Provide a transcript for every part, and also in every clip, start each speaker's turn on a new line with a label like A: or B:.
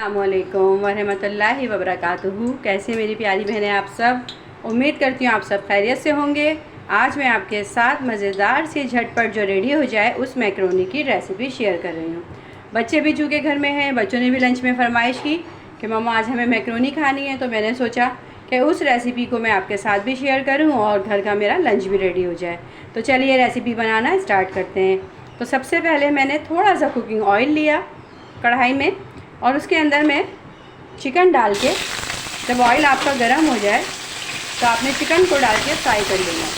A: अस्सलामुअलैकुम वरहमतुल्लाहि वबरकातुहू। कैसे मेरी प्यारी बहनें आप सब, उम्मीद करती हूँ आप सब खैरियत से होंगे। आज मैं आपके साथ मज़ेदार सी झटपट जो रेडी हो जाए उस मैक्रोनी की रेसिपी शेयर कर रही हूँ। बच्चे भी चूँकि घर में हैं, बच्चों ने भी लंच में फरमाइश की कि मम्मा आज हमें मैक्रोनी खानी है, तो मैंने सोचा कि उस रेसिपी को मैं आपके साथ भी शेयर करूँ और घर का मेरा लंच भी रेडी हो जाए। तो चलिए रेसिपी बनाना स्टार्ट करते हैं। तो सबसे पहले मैंने थोड़ा सा कुकिंग ऑयल लिया कढ़ाई में और उसके अंदर मैं चिकन डाल के, जब ऑयल आपका गर्म हो जाए तो आपने चिकन को डाल के फ्राई कर लेना।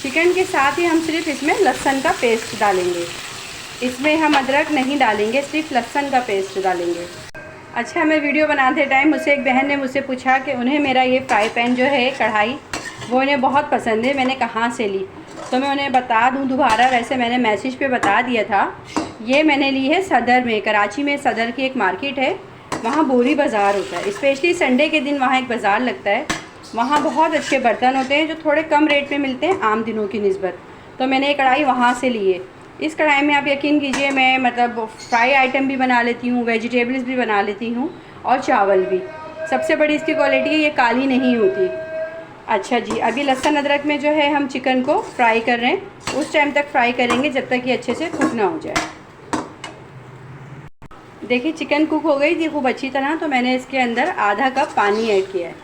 A: चिकन के साथ ही हम सिर्फ इसमें लहसुन का पेस्ट डालेंगे, इसमें हम अदरक नहीं डालेंगे, सिर्फ लहसुन का पेस्ट डालेंगे। अच्छा, मैं वीडियो बनाते टाइम मुझसे एक बहन ने मुझसे पूछा कि उन्हें मेरा ये फ्राई पैन जो है कढ़ाई वो उन्हें बहुत पसंद है, मैंने कहाँ से ली। तो मैं उन्हें बता दूं दोबारा, वैसे मैंने मैसेज पे बता दिया था। ये मैंने ली है सदर में, कराची में सदर की एक मार्केट है, वहाँ बोरी बाज़ार होता है। स्पेशली संडे के दिन वहाँ एक बाज़ार लगता है, वहाँ बहुत अच्छे बर्तन होते हैं जो थोड़े कम रेट में मिलते हैं आम दिनों की निस्बत। तो मैंने ये कढ़ाई वहाँ से ली है। इस कढ़ाई में आप यकीन कीजिए मैं मतलब फ्राई आइटम भी बना लेती हूँ, वेजिटेबल्स भी बना लेती हूँ और चावल भी। सबसे बड़ी इसकी क्वालिटी है ये काली नहीं होती। अच्छा जी, अभी लहसुन अदरक में जो है हम चिकन को फ्राई कर रहे हैं, उस टाइम तक फ्राई करेंगे जब तक ये अच्छे से कुक ना हो जाए। देखिए चिकन कुक हो गई थी खूब अच्छी तरह, तो मैंने इसके अंदर आधा कप पानी ऐड किया है।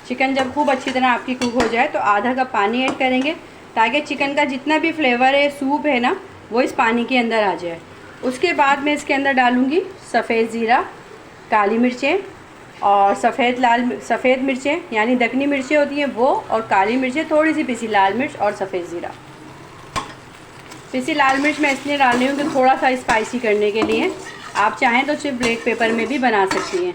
A: चिकन जब खूब अच्छी तरह आपकी कुक हो जाए तो आधा कप पानी ऐड करेंगे, ताकि चिकन का जितना भी फ्लेवर है, सूप है ना, वो इस पानी के अंदर आ जाए। उसके बाद मैं इसके अंदर डालूँगी सफ़ेद ज़ीरा, काली मिर्चें और सफ़ेद मिर्चें यानी दखनी मिर्चें होती हैं वो, और काली मिर्चें, थोड़ी सी पिसी लाल मिर्च और सफ़ेद ज़ीरा। पिसी लाल मिर्च मैं इसलिए डाल रही हूँ कि थोड़ा सा स्पाइसी करने के लिए। आप चाहें तो सिर्फ ब्लैक पेपर में भी बना सकती हैं।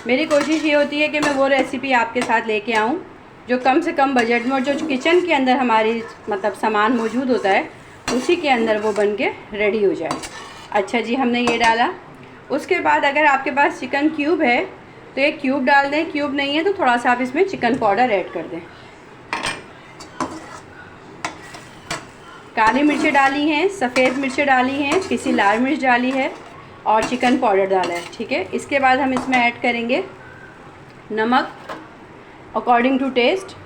A: मेरी कोशिश ये होती है कि मैं वो रेसिपी आपके साथ लेके आऊँ जो कम से कम बजट में, और जो किचन के अंदर हमारी मतलब सामान मौजूद होता है उसी के अंदर वो बन के रेडी हो जाए। अच्छा जी, हमने ये डाला। उसके बाद अगर आपके पास चिकन क्यूब है तो एक क्यूब डाल दें, क्यूब नहीं है तो थोड़ा सा आप इसमें चिकन पाउडर ऐड कर दें। काली मिर्चें डाली हैं, सफ़ेद मिर्चें डाली हैं, पिसी लाल मिर्च डाली है और चिकन पाउडर डाला है। ठीक है, इसके बाद हम इसमें ऐड करेंगे नमक अकॉर्डिंग टू टेस्ट।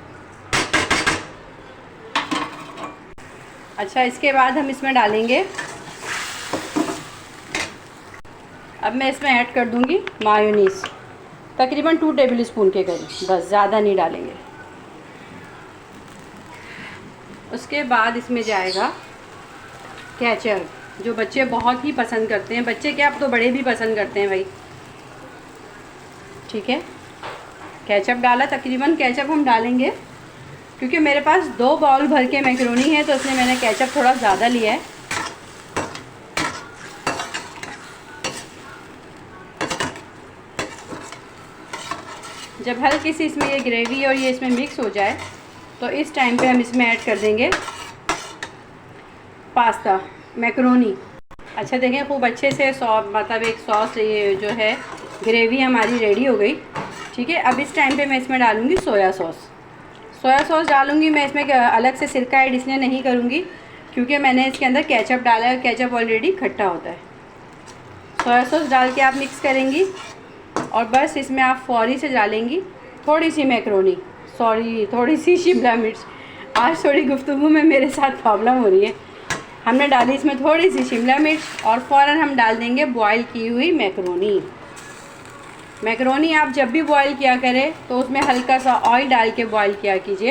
A: अच्छा, इसके बाद हम इसमें डालेंगे, अब मैं इसमें ऐड कर दूंगी मायोनीज़, तकरीबन 2 टेबल स्पून के करीब, बस ज़्यादा नहीं डालेंगे। उसके बाद इसमें जाएगा केचप, जो बच्चे बहुत ही पसंद करते हैं। बच्चे क्या, अब तो बड़े भी पसंद करते हैं भाई। ठीक है, केचप डाला, तकरीबन केचप हम डालेंगे क्योंकि मेरे पास 2 बाउल भर के मैक्रोनी है, तो इसलिए मैंने केचप थोड़ा ज़्यादा लिया है। जब हल्की सी इसमें ये ग्रेवी और ये इसमें मिक्स हो जाए तो इस टाइम पे हम इसमें ऐड कर देंगे पास्ता, मैक्रोनी। अच्छा देखें, खूब अच्छे से मतलब एक सॉस, ये जो है ग्रेवी हमारी रेडी हो गई। ठीक है, अब इस टाइम पे मैं इसमें डालूँगी सोया सॉस डालूँगी मैं इसमें। अलग से सिरका ऐड इसलिए नहीं करूँगी क्योंकि मैंने इसके अंदर केचप डाला है, केचप ऑलरेडी खट्टा होता है। सोया सॉस डाल के आप मिक्स करेंगी और बस इसमें आप फौरी से डालेंगी थोड़ी सी मैक्रोनी, थोड़ी सी शिमला मिर्च। आज थोड़ी गुफ्तगू में मेरे साथ प्रॉब्लम हो रही है। हमने डाली इसमें थोड़ी सी शिमला मिर्च और फ़ौरन हम डाल देंगे बॉईल की हुई मैक्रोनी। आप जब भी बॉईल किया करें तो उसमें हल्का सा ऑयल डाल के बॉईल किया कीजिए,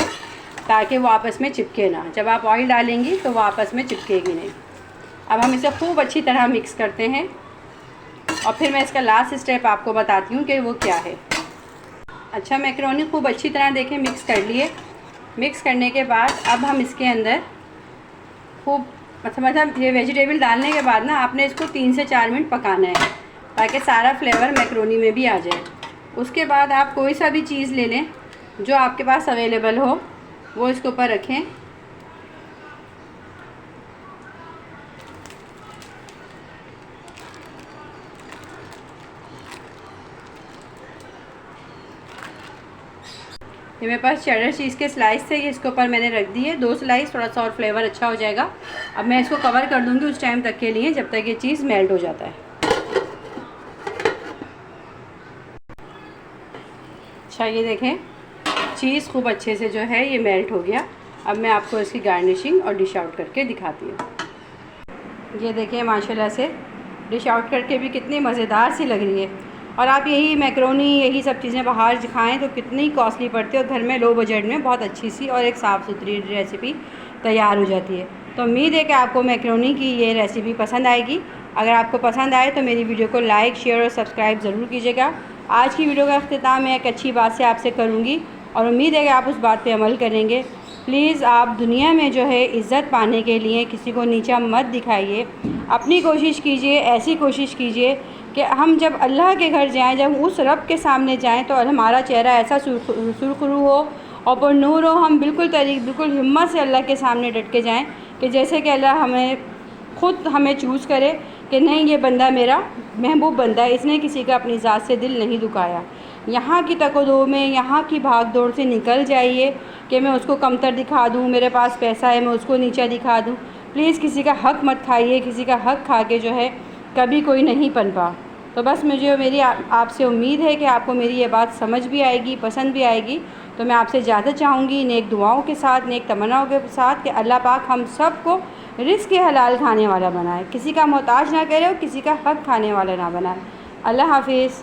A: ताकि वो आपस में चिपके ना। जब आप ऑयल डालेंगी तो वो आपस में चिपकेगी नहीं। अब हम इसे खूब अच्छी तरह मिक्स करते हैं और फिर मैं इसका लास्ट स्टेप आपको बताती हूँ कि वो क्या है। अच्छा, मैक्रोनी खूब अच्छी तरह देखें मिक्स कर लिए। मिक्स करने के बाद अब हम इसके अंदर खूब मतलब ये वेजिटेबल डालने के बाद ना आपने इसको 3 से 4 मिनट पकाना है, ताकि सारा फ्लेवर मैक्रोनी में भी आ जाए। उसके बाद आप कोई सा भी चीज़ ले लें जो आपके पास अवेलेबल हो, वो इसके ऊपर रखें। ये मेरे पास चेडर चीज़ के स्लाइस थे, ये इसके ऊपर मैंने रख दिए 2 स्लाइस, थोड़ा सा और फ्लेवर अच्छा हो जाएगा। अब मैं इसको कवर कर दूँगी उस टाइम तक के लिए जब तक ये चीज़ मेल्ट हो जाता है। अच्छा ये देखें चीज़ खूब अच्छे से जो है ये मेल्ट हो गया। अब मैं आपको इसकी गार्निशिंग और डिश आउट करके दिखाती हूँ। ये देखें माशाल्लाह से डिश आउट करके भी कितनी मज़ेदार सी लग रही है। और आप यही मैक्रोनी यही सब चीज़ें बाहर खाएँ तो कितनी कॉस्टली पड़ती है, और घर में लो बजट में बहुत अच्छी सी और एक साफ़ सुथरी रेसिपी तैयार हो जाती है। तो उम्मीद है कि आपको मैक्रोनी की ये रेसिपी पसंद आएगी। अगर आपको पसंद आए तो मेरी वीडियो को लाइक, शेयर और सब्सक्राइब ज़रूर कीजिएगा। आज की वीडियो का अख्तिताम मैं एक अच्छी बात से आपसे करूँगी और उम्मीद है कि आप उस बात पे अमल करेंगे। प्लीज़ आप दुनिया में जो है इज़्ज़त पाने के लिए किसी को नीचा मत दिखाइए। अपनी कोशिश कीजिए, ऐसी कोशिश कीजिए कि हम जब अल्लाह के घर जाएँ, जब उस रब के सामने जाएँ तो हमारा चेहरा ऐसा सुरखरू हो और पुरनूर हो, हम बिल्कुल हिम्मत से अल्लाह के सामने डट के जाएँ कि जैसे कि अल्लाह हमें चूज़ करे कि नहीं ये बंदा मेरा महबूब बंदा है, इसने किसी का अपनी ज़ात से दिल नहीं दुखाया। यहाँ की तकदो में, यहाँ की भाग दौड़ से निकल जाइए कि मैं उसको कमतर दिखा दूँ, मेरे पास पैसा है मैं उसको नीचा दिखा दूँ। प्लीज़ किसी का हक़ मत खाइए, किसी का हक़ खा के जो है कभी कोई नहीं पनपा। तो बस मेरी आपसे उम्मीद है कि आपको मेरी ये बात समझ भी आएगी, पसंद भी आएगी। तो मैं आपसे इजाज़त चाहूँगी नेक दुआओं के साथ, नेक तमन्नाओं के साथ कि अल्लाह पाक हम सब को रिज़्क़ हलाल खाने वाला बनाए, किसी का मोहताज ना करे और किसी का हक़ खाने वाला ना बनाए। अल्लाह हाफ़िज़।